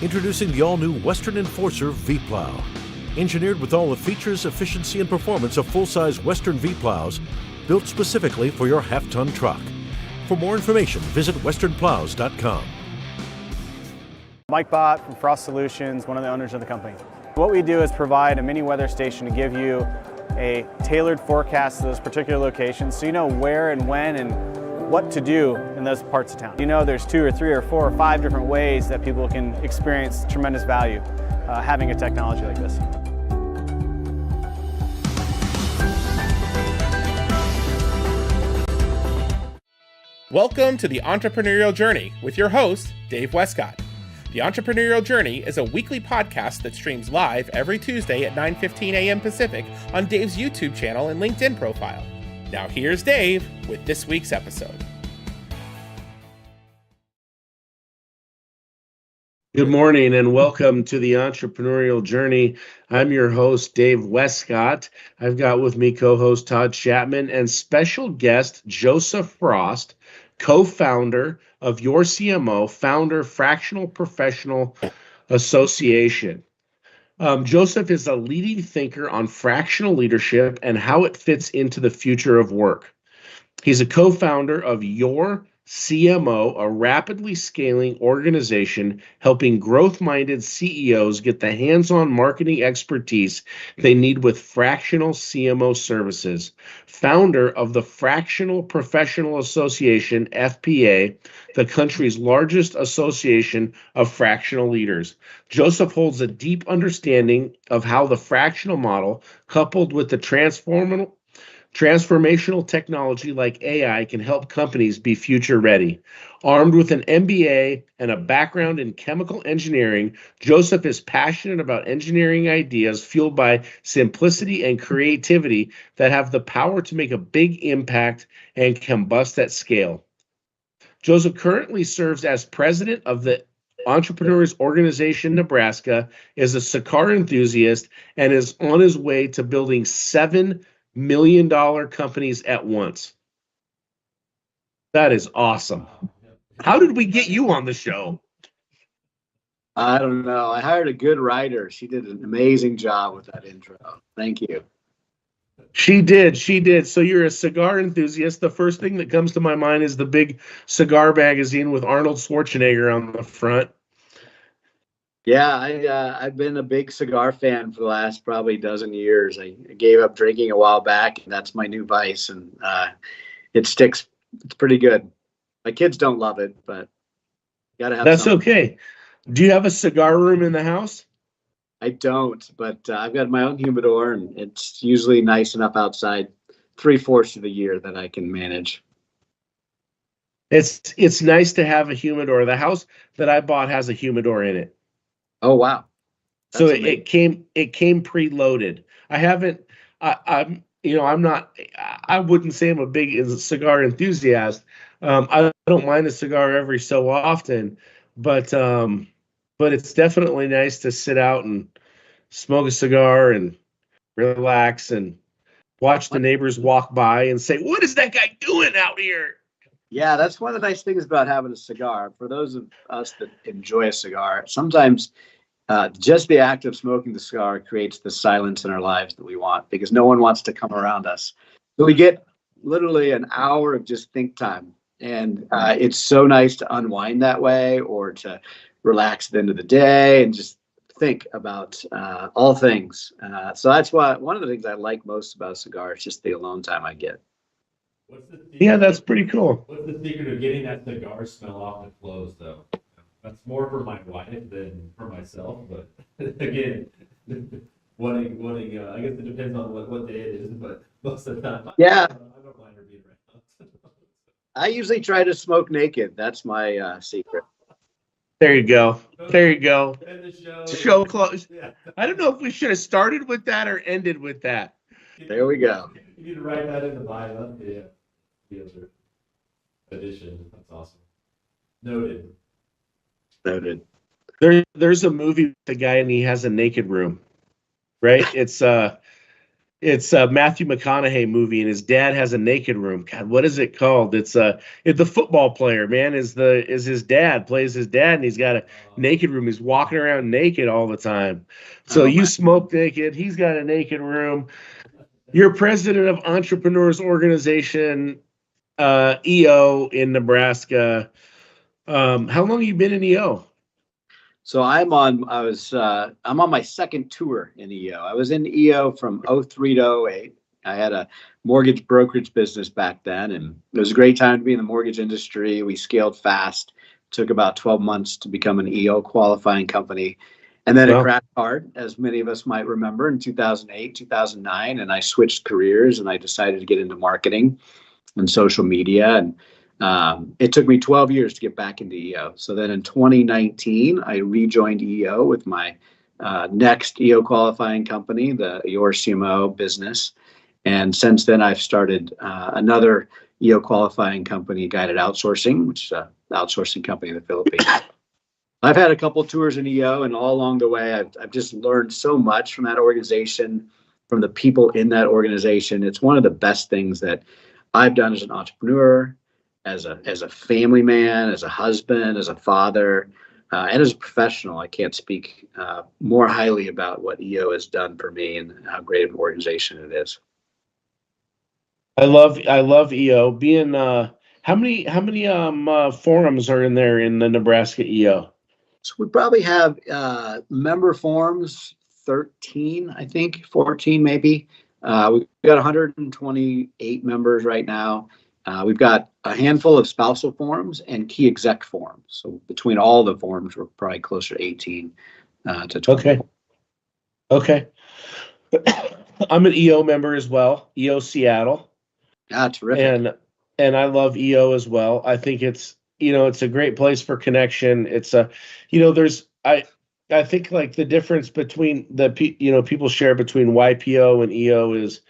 Introducing the all-new Western Enforcer V-Plow. Engineered with all the features, efficiency, and performance of full-size Western V-Plows, built specifically for your half-ton truck. For more information, visit westernplows.com. Mike Bott from Frost Solutions, one of the owners of the company. What we do is provide a mini weather station to give you a tailored forecast to those particular locations so you know where and when and what to do in those parts of town. You know there's 2 or 3 or 4 or 5 different ways that people can experience tremendous value having a technology like this. Welcome to the Entrepreneurial Journey with your host, Dave Westcott. The Entrepreneurial Journey is a weekly podcast that streams live every Tuesday at 9:15 a.m. Pacific on Dave's YouTube channel and LinkedIn profile. Now here's Dave with this week's episode. Good morning and welcome to the Entrepreneurial Journey. I'm your host, Dave Westcott. I've got with me co-host Todd Chapman and special guest Joseph Frost, co-founder of yorCMO, founder Fractional Professionals Association. Joseph is a leading thinker on fractional leadership and how it fits into the future of work. He's a co-founder of yorCMO, a rapidly scaling organization helping growth-minded CEOs get the hands-on marketing expertise they need with fractional CMO services. Founder of the Fractional Professionals Association, FPA, the country's largest association of fractional leaders. Joseph holds a deep understanding of how the fractional model, coupled with the transformational technology like AI, can help companies be future ready. Armed with an MBA and a background in chemical engineering, Joseph is passionate about engineering ideas fueled by simplicity and creativity that have the power to make a big impact and combust at scale. Joseph currently serves as president of the Entrepreneurs Organization Nebraska, is a cigar enthusiast, and is on his way to building $7 million companies at once. That is awesome. How did we get you on the show? I don't know. I hired a good writer. She did an amazing job with that intro. Thank you. She did. So you're a cigar enthusiast. The first thing that comes to my mind is the big cigar magazine with Arnold Schwarzenegger on the front. Yeah, I've been a big cigar fan for the last probably dozen years. I gave up drinking a while back, and that's my new vice, and it sticks. It's pretty good. My kids don't love it, but you gotta have. That's something. okay. Do you have a cigar room in the house? I don't, but I've got my own humidor, and it's usually nice enough outside 3/4 of the year that I can manage. It's nice to have a humidor. The house that I bought has a humidor in it. Oh wow! So it came preloaded. I wouldn't say I'm a big cigar enthusiast. I don't mind a cigar every so often, but it's definitely nice to sit out and smoke a cigar and relax and watch the neighbors walk by and say, "What is that guy doing out here?" Yeah, that's one of the nice things about having a cigar. For those of us that enjoy a cigar, sometimes just the act of smoking the cigar creates the silence in our lives that we want, because no one wants to come around us. So we get literally an hour of just think time. And it's so nice to unwind that way, or to relax at the end of the day and just think about all things. So that's why one of the things I like most about a cigar is just the alone time I get. Yeah, that's pretty cool. What's the secret of getting that cigar smell off the clothes, though? That's more for my wife than for myself, but again, wanting. I guess it depends on what day it is, but most of the time, yeah, I don't mind her being around. I usually try to smoke naked. That's my secret. There you go. And the Show closed. Yeah. I don't know if we should have started with that or ended with that. There we go. You need to write that in the bio. Yeah. The other edition. That's awesome. Noted. There's a movie with the guy and he has a naked room, right? It's It's a Matthew McConaughey movie, and his dad has a naked room. God, what is it called? It's the football player, man, is his dad, plays his dad, and he's got a naked room. He's walking around naked all the time. So Oh you my. smoke naked, he's got a naked room. You're president of Entrepreneurs Organization, EO in Nebraska. How long have you been in EO? So I'm on my second tour in EO. I was in EO from '03 to '08. I had a mortgage brokerage business back then, and it was a great time to be in the mortgage industry. We scaled fast. Took about 12 months to become an EO qualifying company. And then it Well, crashed hard, as many of us might remember, in 2008, 2009. And I switched careers and I decided to get into marketing and social media. And it took me 12 years to get back into EO. So then in 2019, I rejoined EO with my next EO qualifying company, the yorCMO business. And since then, I've started another EO qualifying company, Guided Outsourcing, which is an outsourcing company in the Philippines. I've had a couple of tours in EO, and all along the way, I've just learned so much from that organization, from the people in that organization. It's one of the best things that I've done as an entrepreneur, as a family man, as a husband, as a father, and as a professional. I can't speak more highly about what EO has done for me and how great of an organization it is. I love EO. Being how many forums are in there in the Nebraska EO? So we probably have member forums, 13, I think, 14 maybe. We've got 128 members right now. We've got a handful of spousal forums and key exec forums. So between all the forums, we're probably closer to 18 to 20. Okay. I'm an EO member as well, EO Seattle. Ah, terrific. And I love EO as well. I think it's a great place for connection. It's there's I think like the difference between people share between YPO and EO is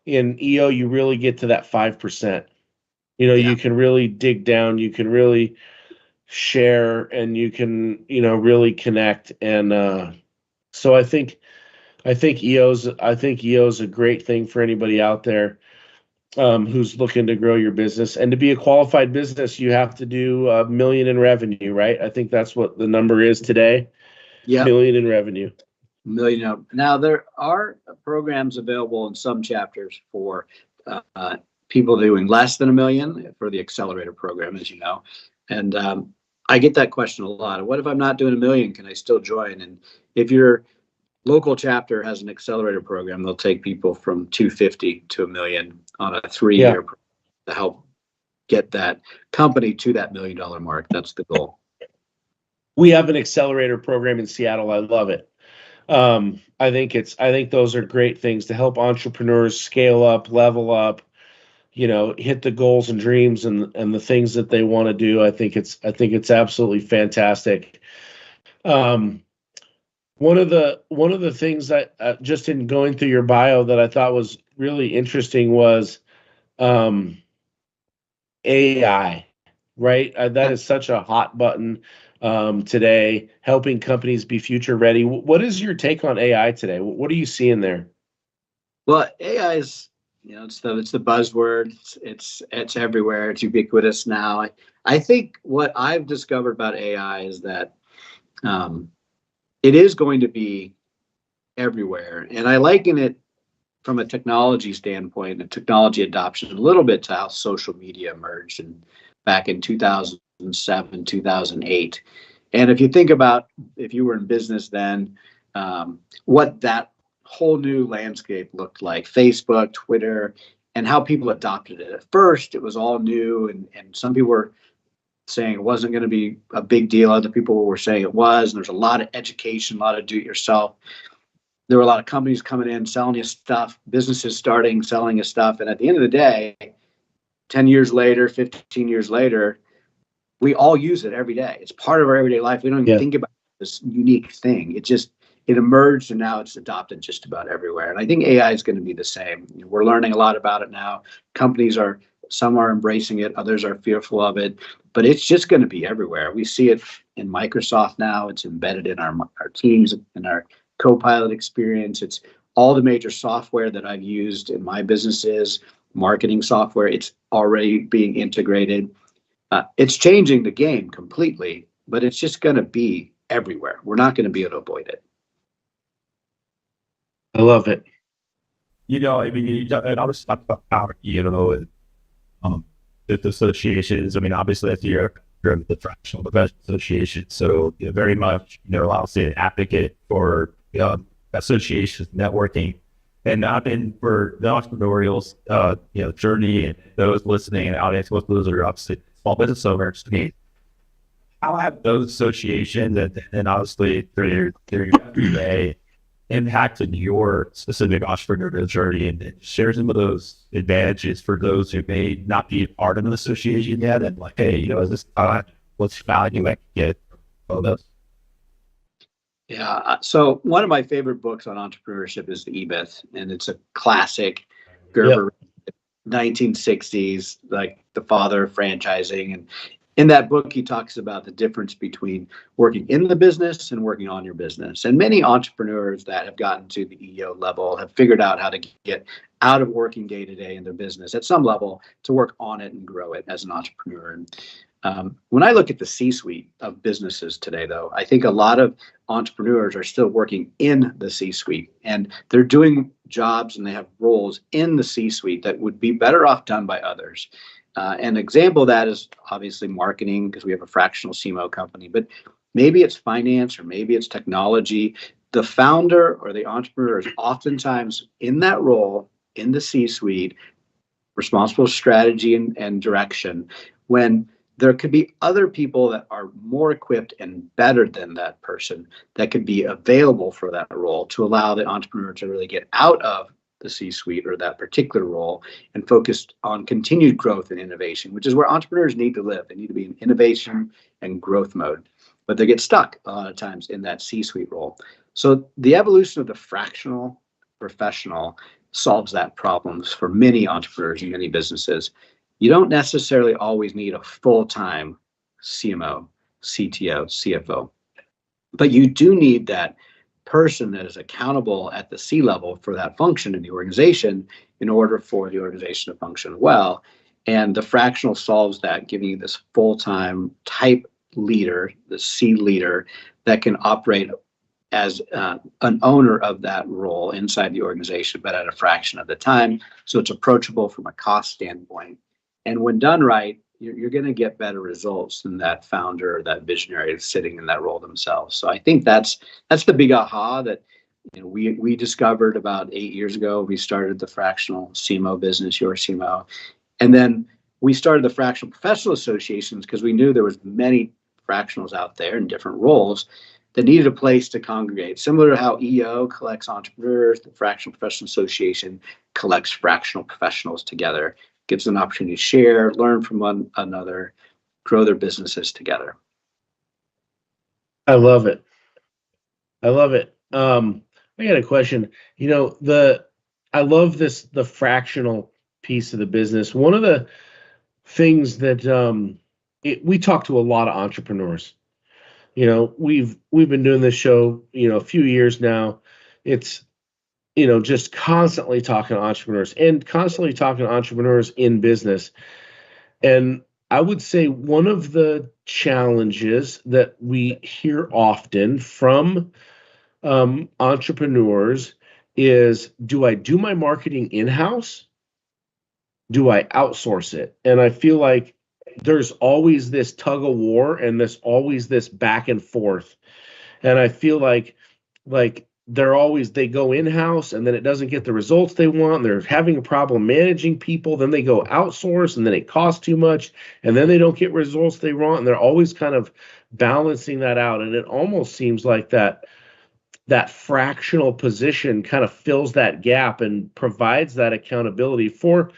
in EO you really get to that 5%. Yeah. You can really dig down, you can really share, and you can really connect. And so I think EO's a great thing for anybody out there who's looking to grow your business. And to be a qualified business, you have to do $1 million in revenue, right? I think that's what the number is today. Yeah. $1 million in revenue. Million. Now there are programs available in some chapters for people doing less than $1 million for the accelerator program, as you know. And I get that question a lot. What if I'm not doing $1 million? Can I still join? And if your local chapter has an accelerator program, they'll take people from 250 to $1 million on a 3-year program to help get that company to that $1 million mark. That's the goal. We have an accelerator program in Seattle. I love it. I think those are great things to help entrepreneurs scale up, level up, hit the goals and dreams and the things that they want to do. I think it's absolutely fantastic. One of the things that just in going through your bio that I thought was really interesting was AI, right? That is such a hot button today, helping companies be future ready. What is your take on AI today? What are you seeing there? Well, AI is, it's the buzzword. It's everywhere. It's ubiquitous now. I think what I've discovered about AI is that it is going to be everywhere, and I liken it from a technology standpoint, a technology adoption, a little bit to how social media emerged back in 2007, 2008. And if you think about if you were in business then, what that whole new landscape looked like, Facebook, Twitter, and how people adopted it. At first, it was all new, and some people were saying it wasn't going to be a big deal. Other people were saying it was, and there's a lot of education, a lot of do-it-yourself. There were a lot of companies coming in, selling you stuff, businesses starting, selling you stuff. And at the end of the day, 10 years later, 15 years later, we all use it every day. It's part of our everyday life. We don't even think about this unique thing. It emerged, and now it's adopted just about everywhere. And I think AI is going to be the same. We're learning a lot about it now. Some are embracing it, others are fearful of it, but it's just going to be everywhere. We see it in Microsoft now. It's embedded in our teams, in our Copilot experience. It's all the major software that I've used in my businesses, marketing software, it's already being integrated. It's changing the game completely, but it's just going to be everywhere. We're not going to be able to avoid it. I love it. I mean, and I was talking about power, the associations. I mean, obviously, as you're the Fractional Professionals Association, so very much, I'll say an advocate for associations, networking, and I've been for the entrepreneurial, journey, and those listening and audience, most of those are obviously small business owners. How have those associations and obviously their everyday impacted your specific entrepreneurial journey, and share some of those advantages for those who may not be part of an association yet, and like, hey, is this what's value I can get from this? Yeah. So one of my favorite books on entrepreneurship is The E-Myth, and it's a classic Gerber, 1960s, like the father of franchising. And in that book, he talks about the difference between working in the business and working on your business. And many entrepreneurs that have gotten to the EO level have figured out how to get out of working day to day in their business at some level to work on it and grow it as an entrepreneur. And when I look at the C-suite of businesses today, though, I think a lot of entrepreneurs are still working in the C-suite, and they're doing jobs and they have roles in the C-suite that would be better off done by others. An example of that is obviously marketing, because we have a fractional CMO company, but maybe it's finance or maybe it's technology. The founder or the entrepreneur is oftentimes in that role in the C-suite, responsible for strategy and direction, when there could be other people that are more equipped and better than that person that could be available for that role to allow the entrepreneur to really get out of the C-suite or that particular role and focused on continued growth and innovation, which is where entrepreneurs need to live. They need to be in innovation and growth mode, but they get stuck a lot of times in that C-suite role. So the evolution of the fractional professional solves that problem for many entrepreneurs and many businesses. You don't necessarily always need a full-time CMO, CTO, CFO, but you do need that person that is accountable at the C level for that function in the organization in order for the organization to function well. And the fractional solves that, giving you this full-time type leader, the C leader, that can operate as an owner of that role inside the organization, but at a fraction of the time. So it's approachable from a cost standpoint. And when done right, you're going to get better results than that founder or that visionary sitting in that role themselves. So I think that's the big aha that we discovered about 8 years ago. We started the fractional CMO business, yorCMO, and then we started the Fractional Professional Associations because we knew there was many fractionals out there in different roles that needed a place to congregate. Similar to how EO collects entrepreneurs, the Fractional Professional Association collects fractional professionals together, gives them an opportunity to share, learn from one another, grow their businesses together. I love it. I love it. I got a question. I love the fractional piece of the business. One of the things that we talk to a lot of entrepreneurs. We've been doing this show, a few years now. It's just constantly talking to entrepreneurs and constantly talking to entrepreneurs in business. And I would say one of the challenges that we hear often from entrepreneurs is, do I do my marketing in-house? Do I outsource it? And I feel like there's always this tug of war and there's always this back and forth. And I feel like they go in-house and then it doesn't get the results they want. They're having a problem managing people. Then they go outsource and then it costs too much. And then they don't get results they want. And they're always kind of balancing that out. And it almost seems like that fractional position kind of fills that gap and provides that accountability for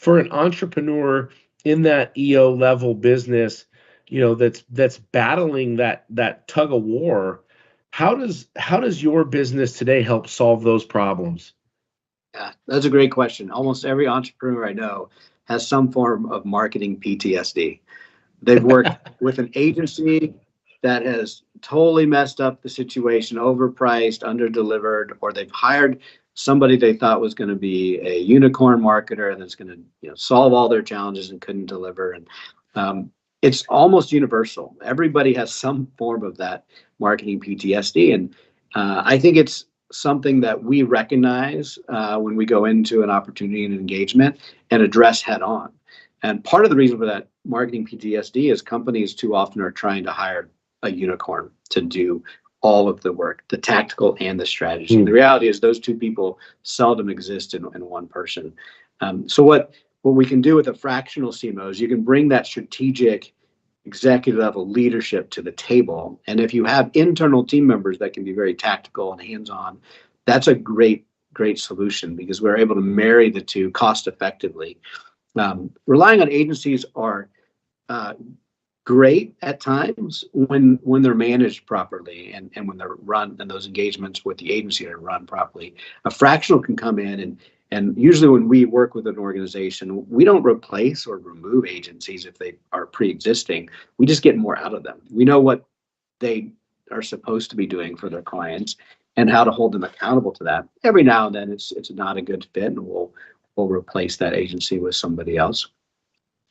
an entrepreneur in that EO level business, that's battling that tug of war. How does your business today help solve those problems? Yeah, that's a great question. Almost every entrepreneur I know has some form of marketing PTSD. They've worked with an agency that has totally messed up the situation, overpriced, underdelivered, or they've hired somebody they thought was going to be a unicorn marketer that's going to solve all their challenges and couldn't deliver. And it's almost universal. Everybody has some form of that marketing PTSD. And I think it's something that we recognize when we go into an opportunity and engagement and address head on. And part of the reason for that marketing PTSD is companies too often are trying to hire a unicorn to do all of the work, the tactical and the strategy. The reality is those two people seldom exist in one person. So what we can do with a fractional CMO is you can bring that strategic executive level leadership to the table. And if you have internal team members that can be very tactical and hands-on, that's a great solution because we're able to marry the two cost effectively. Relying on agencies are great at times when they're managed properly and when they're run and those engagements with the agency are run properly. A fractional can come in and usually when we work with an organization, we don't replace or remove agencies if they are pre-existing. We just get more out of them. We know what they are supposed to be doing for their clients and how to hold them accountable to that. Every now and then it's not a good fit and we'll replace that agency with somebody else.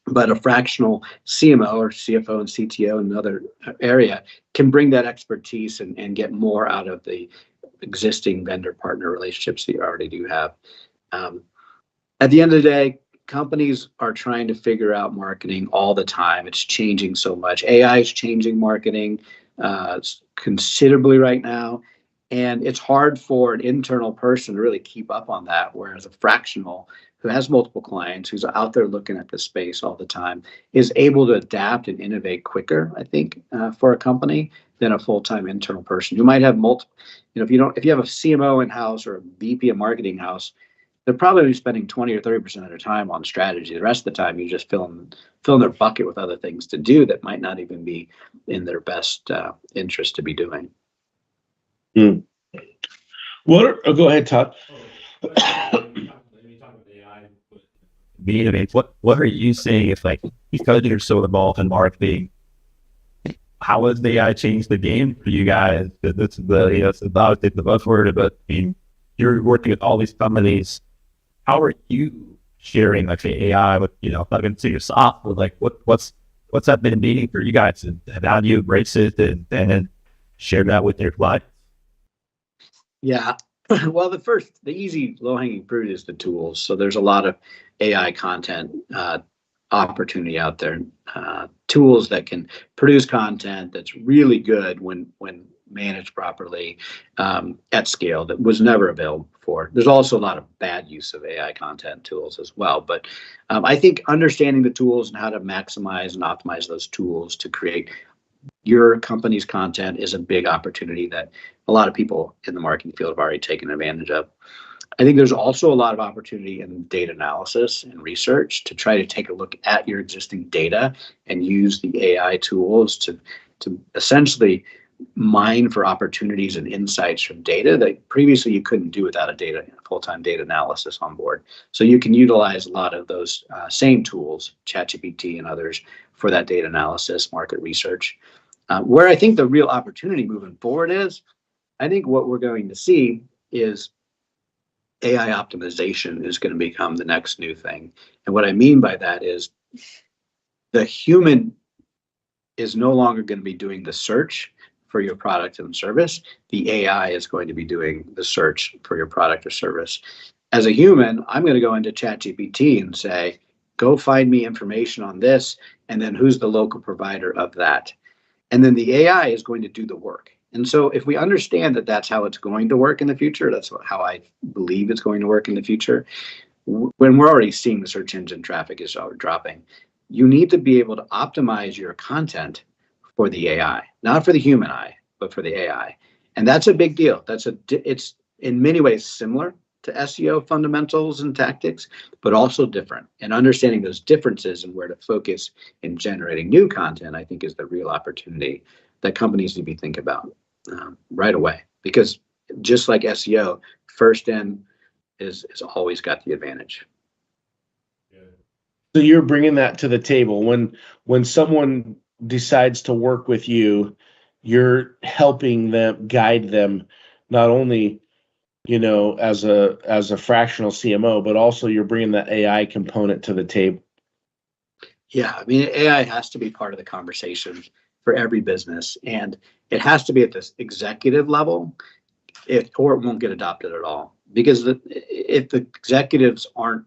But a fractional CMO or CFO and CTO in another area can bring that expertise and get more out of the existing vendor partner relationships that you already do have. At the end of the day, companies are trying to figure out marketing all the time. It's changing so much. AI is changing marketing considerably right now. And it's hard for an internal person to really keep up on that, whereas a fractional who has multiple clients, who's out there looking at the space all the time, is able to adapt and innovate quicker, I think, for a company than a full-time internal person who might have multiple. If you have a CMO in-house or a VP of marketing house, they're probably spending 20 or 30% of their time on strategy. The rest of the time, you just filling their bucket with other things to do that might not even be in their best interest to be doing. Well, go ahead, Todd. What are you saying if because you're so involved in marketing, how has AI changed the game for you guys? It's about the buzzword, but you're working with all these companies. How are you sharing AI with not going to yourself, but what's that been meaning for you guys, and how do you embrace it and then share that with your clients? Yeah. Well, the easy low-hanging fruit is the tools. So there's a lot of AI content opportunity out there. Tools that can produce content that's really good when managed properly at scale that was never available before. There's also a lot of bad use of AI content tools as well. But I think understanding the tools and how to maximize and optimize those tools to create your company's content is a big opportunity that a lot of people in the marketing field have already taken advantage of. I think there's also a lot of opportunity in data analysis and research to try to take a look at your existing data and use the AI tools to essentially mine for opportunities and insights from data that previously you couldn't do without a full-time data analysis on board. So you can utilize a lot of those same tools, ChatGPT and others, for that data analysis, market research. Where I think the real opportunity moving forward is, I think what we're going to see is AI optimization is going to become the next new thing. And what I mean by that is the human is no longer going to be doing the search for your product and service. The AI is going to be doing the search for your product or service. As a human, I'm going to go into ChatGPT and say, go find me information on this, and then who's the local provider of that. And then the AI is going to do the work. And so if we understand that that's how it's going to work in the future, that's how I believe it's going to work in the future, when we're already seeing the search engine traffic is dropping, you need to be able to optimize your content for the AI, not for the human eye, but for the AI. And that's a big deal. It's in many ways similar to SEO fundamentals and tactics, but also different. And understanding those differences and where to focus in generating new content, I think, is the real opportunity that companies need to be thinking about right away. Because just like SEO, first in is always got the advantage. So you're bringing that to the table. When someone decides to work with you, you're helping them, guide them, not only as a fractional CMO, but also you're bringing that AI component to the table. Yeah, I mean, AI has to be part of the conversation for every business, and it has to be at this executive level, or it won't get adopted at all. Because if the executives aren't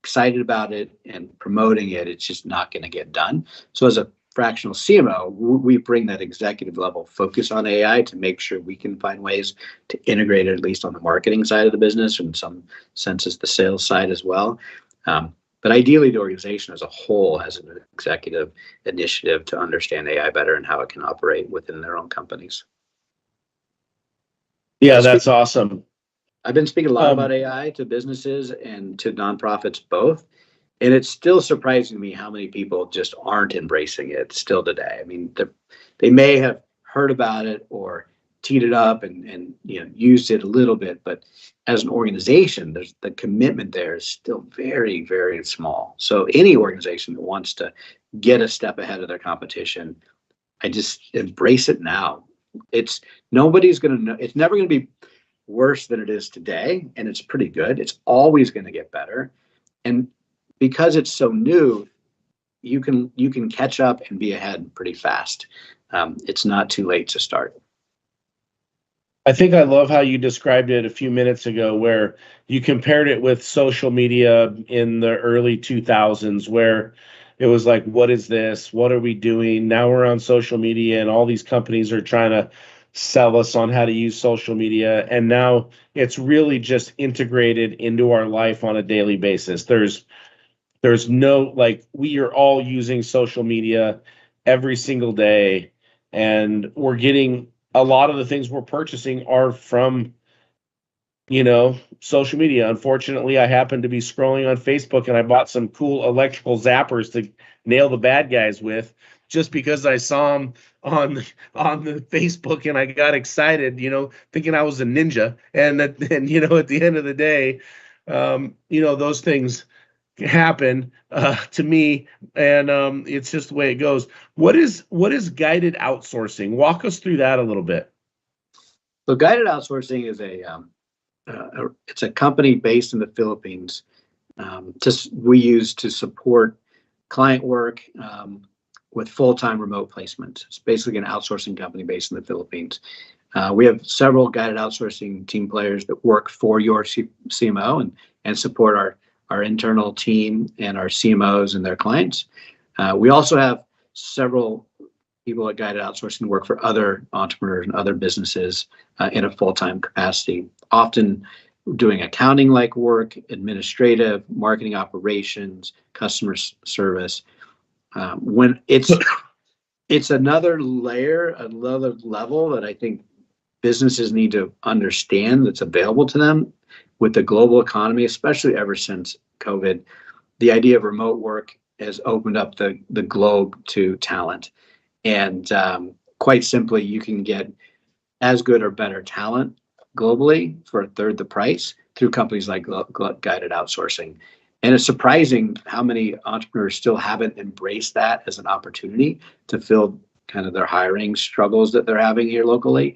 excited about it and promoting it, it's just not going to get done. So as a fractional CMO, we bring that executive level focus on AI to make sure we can find ways to integrate it, at least on the marketing side of the business, and in some senses the sales side as well. But ideally, the organization as a whole has an executive initiative to understand AI better and how it can operate within their own companies. Yeah, that's awesome. I've been speaking a lot about AI to businesses and to nonprofits both, and it's still surprising to me how many people just aren't embracing it still today. I mean, they may have heard about it or teed it up and used it a little bit, but as an organization, there's the commitment there is still very, very small. So any organization that wants to get a step ahead of their competition, I just embrace it now. Nobody's going to know. It's never going to be worse than it is today, and it's pretty good. It's always going to get better, and because it's so new, you can catch up and be ahead pretty fast. It's not too late to start. I think I love how you described it a few minutes ago, where you compared it with social media in the early 2000s, where it was like, what is this? What are we doing? Now we're on social media and all these companies are trying to sell us on how to use social media. And now it's really just integrated into our life on a daily basis. There's no, like, we are all using social media every single day, and we're getting a lot of the things we're purchasing are from, social media. Unfortunately, I happened to be scrolling on Facebook and I bought some cool electrical zappers to nail the bad guys with, just because I saw them on the Facebook and I got excited, thinking I was a ninja. And at the end of the day, those things happen to me, and it's just the way it goes. What is guided outsourcing? Walk us through that a little bit. So guided outsourcing is it's a company based in the Philippines. We use to support client work with full-time remote placement. It's basically an outsourcing company based in the Philippines. We have several guided outsourcing team players that work for yorCMO and support our internal team and our CMOs and their clients. We also have several people at Guided Outsourcing work for other entrepreneurs and other businesses in a full-time capacity, often doing accounting-like work, administrative, marketing operations, customer service. When it's another layer, another level that I think businesses need to understand that's available to them with the global economy, especially ever since COVID. The idea of remote work has opened up the globe to talent. And quite simply, you can get as good or better talent globally for a third the price through companies like Guided Outsourcing. And it's surprising how many entrepreneurs still haven't embraced that as an opportunity to fill kind of their hiring struggles that they're having here locally.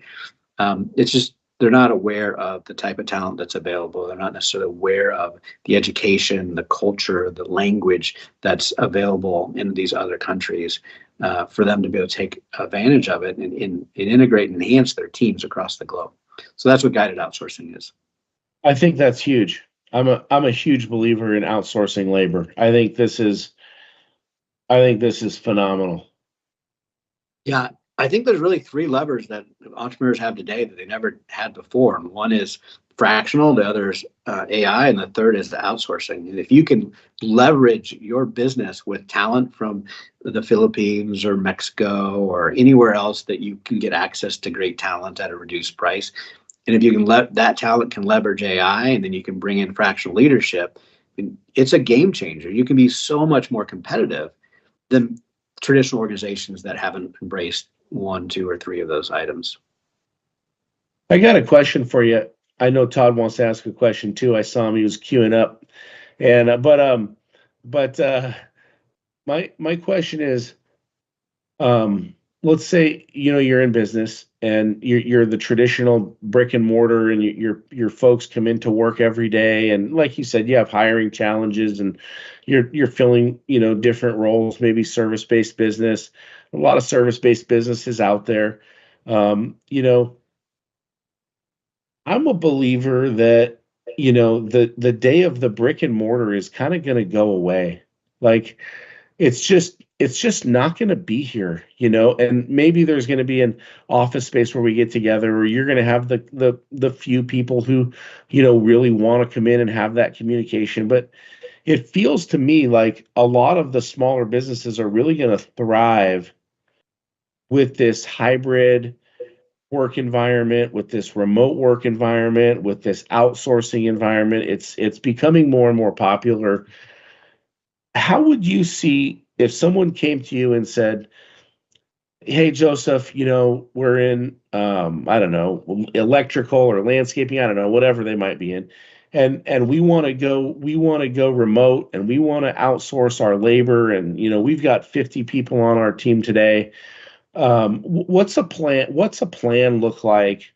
It's just, they're not aware of the type of talent that's available. They're not necessarily aware of the education, the culture, the language that's available in these other countries for them to be able to take advantage of it and integrate and enhance their teams across the globe. So that's what guided outsourcing is. I think that's huge. I'm a huge believer in outsourcing labor. I think this is phenomenal. Yeah. I think there's really three levers that entrepreneurs have today that they never had before. And one is fractional, the other is AI, and the third is the outsourcing. And if you can leverage your business with talent from the Philippines or Mexico or anywhere else that you can get access to great talent at a reduced price, and if you can that talent can leverage AI, and then you can bring in fractional leadership, it's a game changer. You can be so much more competitive than traditional organizations that haven't embraced one, two, or three of those items. I got a question for you. I know Todd wants to ask a question too. I saw him; he was queuing up, and my question is, let's say, you're in business and you're the traditional brick and mortar, and your folks come into work every day, and like you said, you have hiring challenges, and you're filling, different roles, maybe service-based business, a lot of service-based businesses out there. You know, I'm a believer that, the day of the brick and mortar is kind of going to go away. Like, it's just not going to be here, and maybe there's going to be an office space where we get together, or you're going to have the few people who, really want to come in and have that communication. But it feels to me like a lot of the smaller businesses are really going to thrive with this hybrid work environment, with this remote work environment, with this outsourcing environment. It's becoming more and more popular. How would you see if someone came to you and said, "Hey, Joseph, we're in, I don't know, electrical or landscaping, I don't know, whatever they might be in, and we want to go remote, and we want to outsource our labor, and we've got 50 people on our team today. What's a plan? What's a plan look like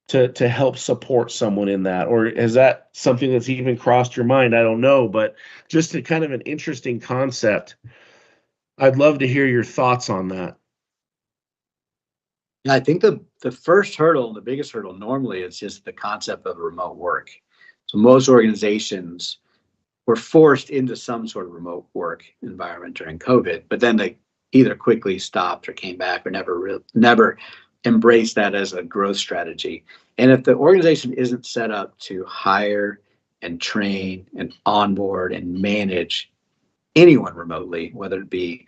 to help support someone in that? Or is that something that's even crossed your mind? I don't know, but just a kind of an interesting concept. I'd love to hear your thoughts on that." I think the first hurdle, the biggest hurdle normally is just the concept of remote work. So most organizations were forced into some sort of remote work environment during COVID, but then they either quickly stopped or came back, or never embraced that as a growth strategy. And if the organization isn't set up to hire and train and onboard and manage anyone remotely, whether it be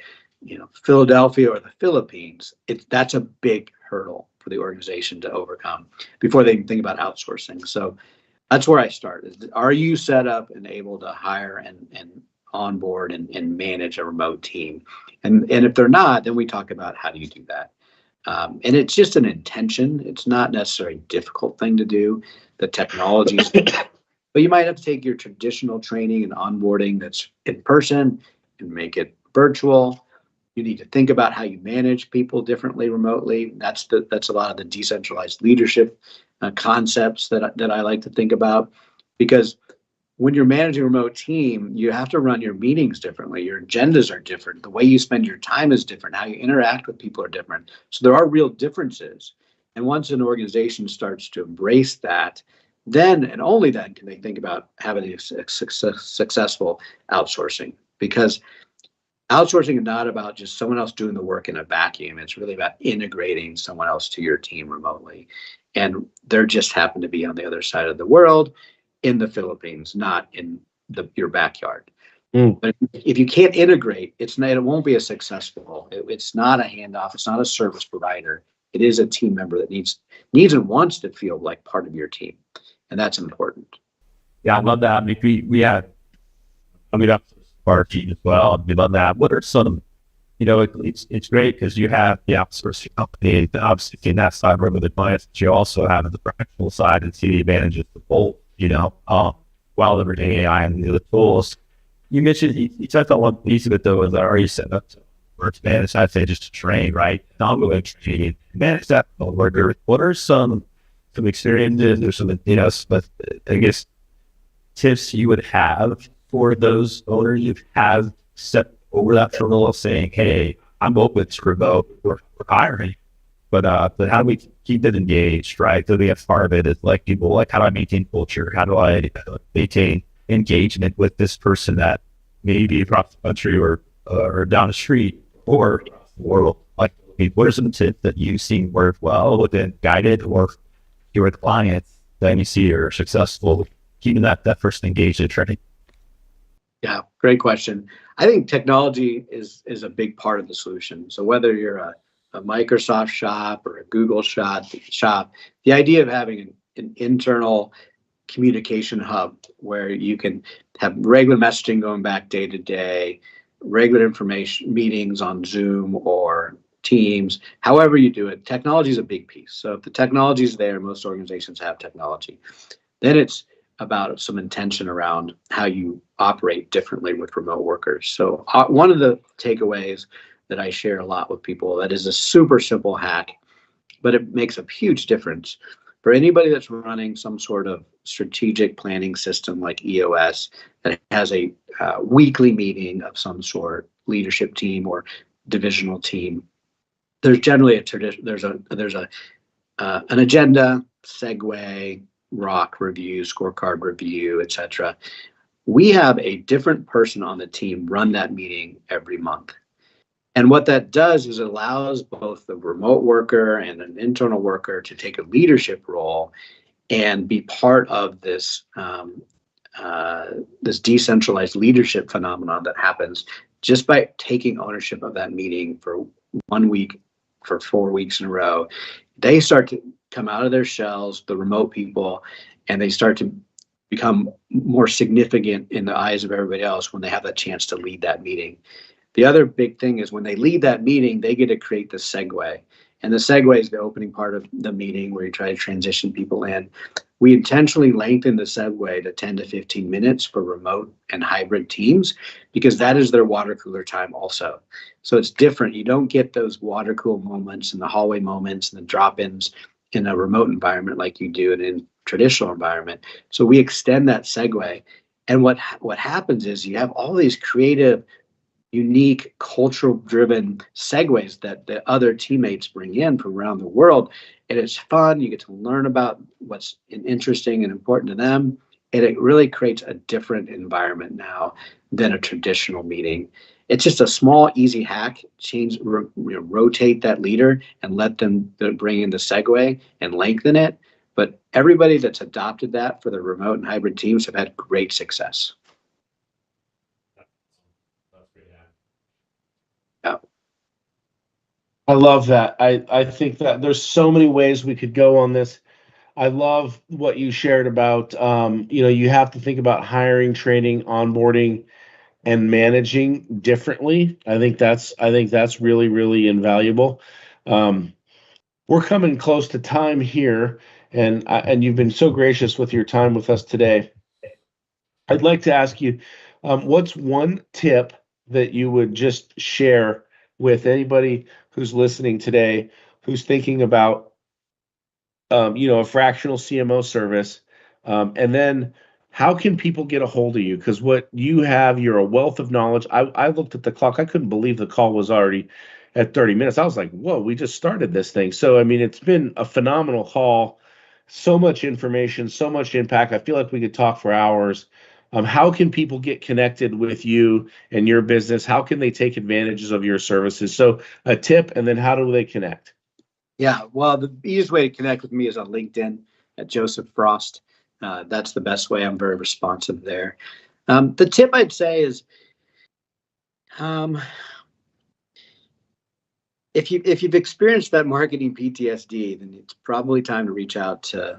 Philadelphia or the Philippines, that's a big hurdle for the organization to overcome before they can think about outsourcing. So that's where I start. Are you set up and able to hire and onboard and manage a remote team? And if they're not, then we talk about how do you do that. And it's just an intention. It's not necessarily a difficult thing to do. The technologies, but you might have to take your traditional training and onboarding that's in person and make it virtual. You need to think about how you manage people differently remotely. That's a lot of the decentralized leadership concepts that I like to think about, because when you're managing a remote team, you have to run your meetings differently. Your agendas are different. The way you spend your time is different. How you interact with people are different. So there are real differences. And once an organization starts to embrace that, then and only then can they think about having a successful outsourcing. Because outsourcing is not about just someone else doing the work in a vacuum. It's really about integrating someone else to your team remotely. And they're just happen to be on the other side of the world, in the Philippines, not in your backyard. But if you can't integrate, it won't be a successful. It's not a handoff. It's not a service provider. It is a team member that needs and wants to feel like part of your team, and that's important. Yeah, I love that. I mean, we have, that's our team as well. We love that. What are some, it's great because you have the outsourcing company, obviously in that side where the clients, but you also have the fractional side and see the advantages of both, while leveraging AI and the other tools. You mentioned, you touched on one piece of it though, is that are you set up to work to manage? I'd say just to train, right? Ongoing training, manage that worker. What are some experiences or some, but I guess tips you would have for those owners who have stepped over that hurdle of saying, "Hey, I'm open to remote or hiring," but how do we keep them engaged, right? So the other part of it is like people, like, how do I maintain culture? How do I maintain engagement with this person that may be across the country or down the street or across the world? Like, what are some tips that you've seen work well within guided or your clients that you see are successful keeping that person engaged in training? Yeah, great question. I think technology is a big part of the solution. So whether you're a Microsoft shop or a Google shop, the idea of having an internal communication hub where you can have regular messaging going back day to day, regular information meetings on Zoom or Teams, however you do it, technology is a big piece. So if the technology is there, most organizations have technology, then it's about some intention around how you operate differently with remote workers. So one of the takeaways that I share a lot with people. That is a super simple hack, but it makes a huge difference for anybody that's running some sort of strategic planning system like EOS that has a weekly meeting of some sort, leadership team or divisional team. There's generally a tradition. There's an agenda, segue, rock review, scorecard review, etc. We have a different person on the team run that meeting every month. And what that does is it allows both the remote worker and an internal worker to take a leadership role and be part of this this decentralized leadership phenomenon that happens just by taking ownership of that meeting for 1 week, for 4 weeks in a row. They start to come out of their shells, the remote people, and they start to become more significant in the eyes of everybody else when they have that chance to lead that meeting. The other big thing is when they lead that meeting, they get to create the segue. And the segue is the opening part of the meeting where you try to transition people in. We intentionally lengthen the segue to 10 to 15 minutes for remote and hybrid teams because that is their water cooler time also. So it's different. You don't get those water cool moments and the hallway moments and the drop-ins in a remote environment like you do in a traditional environment. So we extend that segue. And what happens is you have all these creative, unique, cultural-driven segues that the other teammates bring in from around the world. And it's fun. You get to learn about what's interesting and important to them. And it really creates a different environment now than a traditional meeting. It's just a small, easy hack. Rotate that leader and let them bring in the segue and lengthen it. But everybody that's adopted that for the remote and hybrid teams have had great success. Yeah. I love that. I think that there's so many ways we could go on this. I love what you shared about, you have to think about hiring, training, onboarding, and managing differently. I think that's really, really invaluable. We're coming close to time here, and you've been so gracious with your time with us today. I'd like to ask you, what's one tip that you would just share with anybody who's listening today, who's thinking about, a fractional CMO service, and then how can people get a hold of you? Because what you have, you're a wealth of knowledge. I looked at the clock. I couldn't believe the call was already at 30 minutes. I was like, whoa, we just started this thing. So, I mean, it's been a phenomenal call. So much information, so much impact. I feel like we could talk for hours. How can people get connected with you and your business? How can they take advantages of your services? So a tip, and then how do they connect? Yeah, well, the easiest way to connect with me is on LinkedIn at Joseph Frost. That's the best way. I'm very responsive there. The tip I'd say is, if you've experienced that marketing PTSD, then it's probably time to reach out to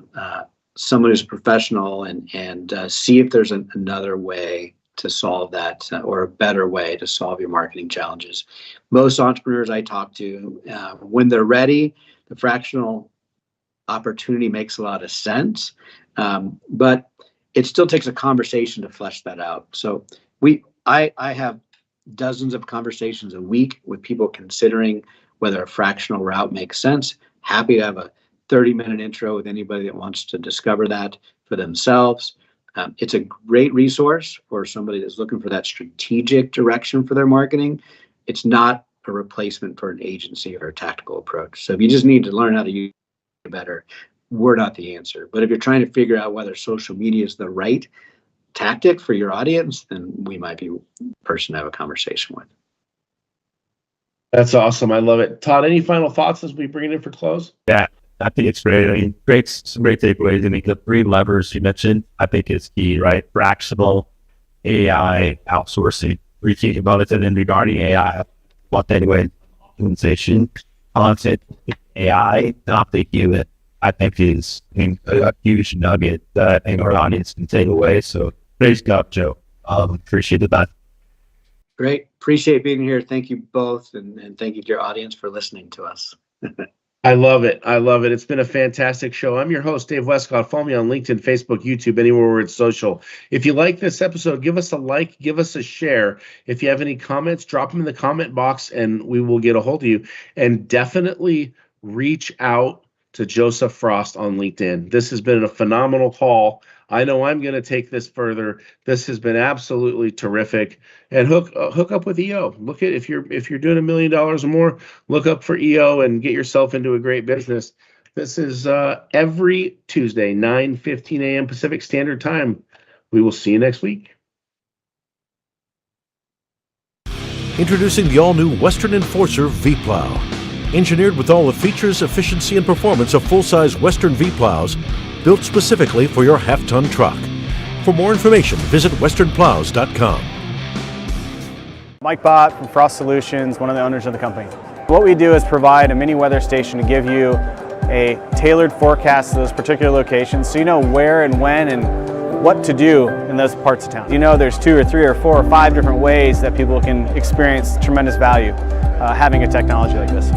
someone who's a professional and see if there's another way to solve that or a better way to solve your marketing challenges. Most entrepreneurs I talk to, when they're ready, the fractional opportunity makes a lot of sense, but it still takes a conversation to flesh that out. So I have dozens of conversations a week with people considering whether a fractional route makes sense. Happy to have a 30-minute intro with anybody that wants to discover that for themselves. It's a great resource for somebody that's looking for that strategic direction for their marketing. It's not a replacement for an agency or a tactical approach. So if you just need to learn how to use it better, we're not the answer. But if you're trying to figure out whether social media is the right tactic for your audience, then we might be the person to have a conversation with. That's awesome. I love it. Todd, any final thoughts as we bring it in for close? Yeah, I think it's great. I mean, some great takeaways. I mean, the 3 levers you mentioned, I think is key, right? Fractional, AI, outsourcing. We think about it, and then regarding AI, what anyway, organization, content, AI, not thinking that I think is a huge nugget that I think our audience can take away. So, great job, Joe. Appreciate that. Great. Appreciate being here. Thank you both. And thank you to your audience for listening to us. I love it. I love it. It's been a fantastic show. I'm your host, Dave Westcott. Follow me on LinkedIn, Facebook, YouTube, anywhere where it's social. If you like this episode, give us a like, give us a share. If you have any comments, drop them in the comment box and we will get a hold of you. And definitely reach out to Joseph Frost on LinkedIn. This has been a phenomenal call. I know I'm going to take this further. This has been absolutely terrific. And hook up with EO. Look at if you're doing $1 million or more, look up for EO and get yourself into a great business. This is every Tuesday, 9:15 a.m. Pacific Standard Time. We will see you next week. Introducing the all-new Western Enforcer V-Plow. Engineered with all the features, efficiency, and performance of full-size Western V-Plows, built specifically for your half-ton truck. For more information, visit westernplows.com. Mike Bott from Frost Solutions, one of the owners of the company. What we do is provide a mini weather station to give you a tailored forecast to those particular locations so you know where and when and what to do in those parts of town. You know there's 2 or 3 or 4 or 5 different ways that people can experience tremendous value having a technology like this.